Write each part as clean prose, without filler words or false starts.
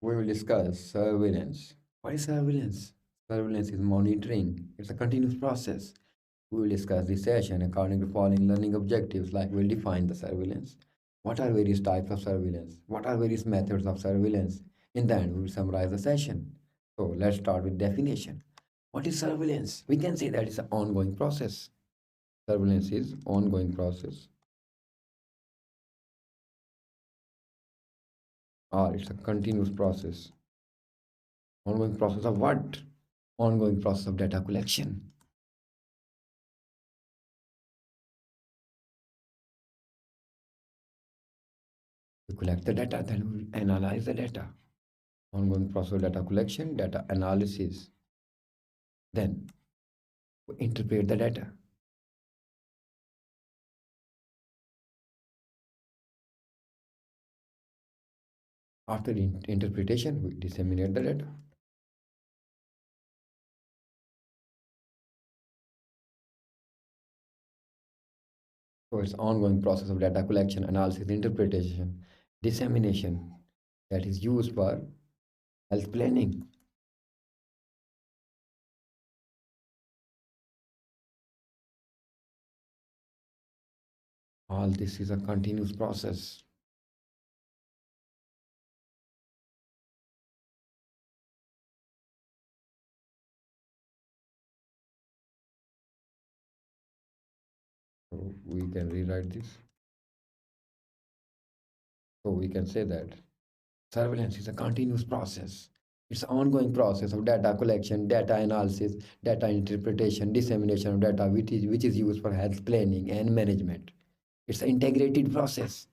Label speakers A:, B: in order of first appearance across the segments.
A: We will discuss surveillance. What is surveillance? Surveillance is monitoring. It's a continuous process. We will discuss this session according to following learning objectives, like we'll define the surveillance. What are various types of surveillance? What are various methods of surveillance? In the end, we will summarize the session. So let's start with definition. What is surveillance? We can say that it's an ongoing process. Surveillance is ongoing process, or it's a continuous process. Ongoing process of what? Ongoing process of data collection. We collect the data, then we analyze the data. Ongoing process of data collection, data analysis. Then we interpret the data. After interpretation, we disseminate the data. So it's ongoing process of data collection, analysis, interpretation, dissemination that is used for health planning. All this is a continuous process. So we can rewrite this. So we can say that surveillance is a continuous process. It's an ongoing process of data collection, data analysis, data interpretation, dissemination of data, which is used for health planning and management. It's an integrated process.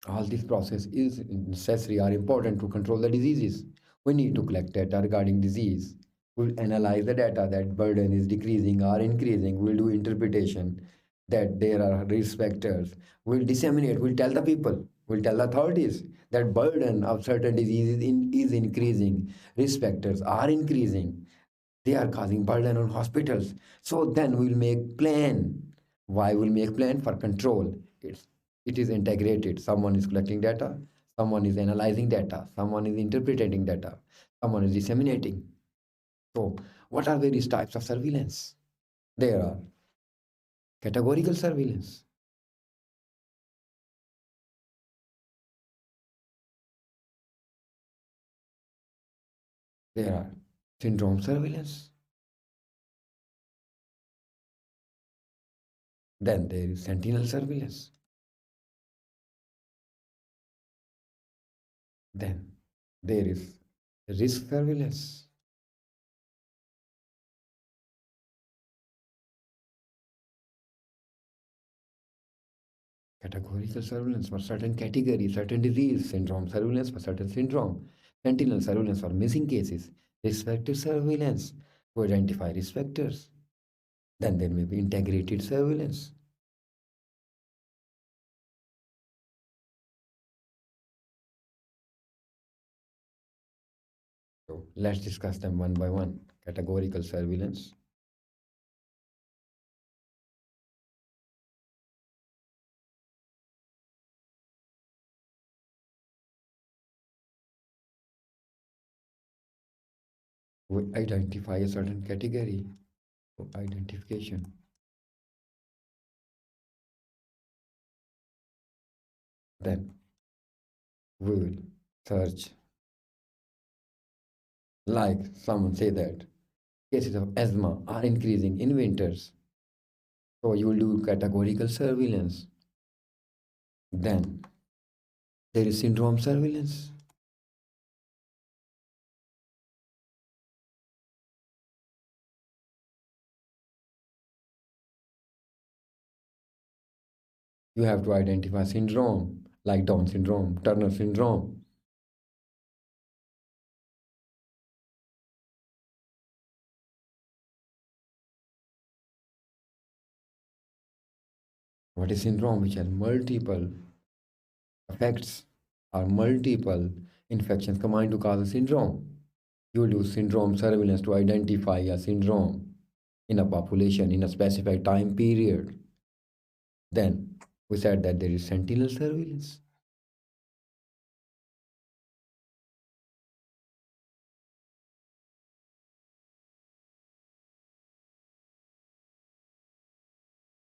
A: All this process is necessary or important to control the diseases. We need to collect data regarding disease. We'll analyze the data that burden is decreasing or increasing. We'll do interpretation that there are risk factors. We'll disseminate, we'll tell the people, we'll tell the authorities that burden of certain diseases is increasing. Risk factors are increasing. They are causing burden on hospitals. So then we'll make plan. Why we'll make plan? For control. It is integrated. Someone is collecting data, someone is analyzing data, someone is interpreting data, someone is disseminating. So what are various types of surveillance? There are categorical surveillance. There are syndrome surveillance. Then there is sentinel surveillance. Then there is risk surveillance. Categorical surveillance for certain category, certain disease, syndrome surveillance for certain syndrome, sentinel surveillance for missing cases, risk factor surveillance to identify risk factors. Then there may be integrated surveillance. So let's discuss them one by one. Categorical surveillance. We identify a certain category. So identification. Then we will search. Like someone say that cases of asthma are increasing in winters. So you will do categorical surveillance. Then there is syndrome surveillance. You have to identify syndrome like Down syndrome, Turner syndrome. What is syndrome? Which has multiple effects or multiple infections combined to cause a syndrome. You do syndrome surveillance to identify a syndrome in a population in a specified time period. Then we said that there is sentinel surveillance.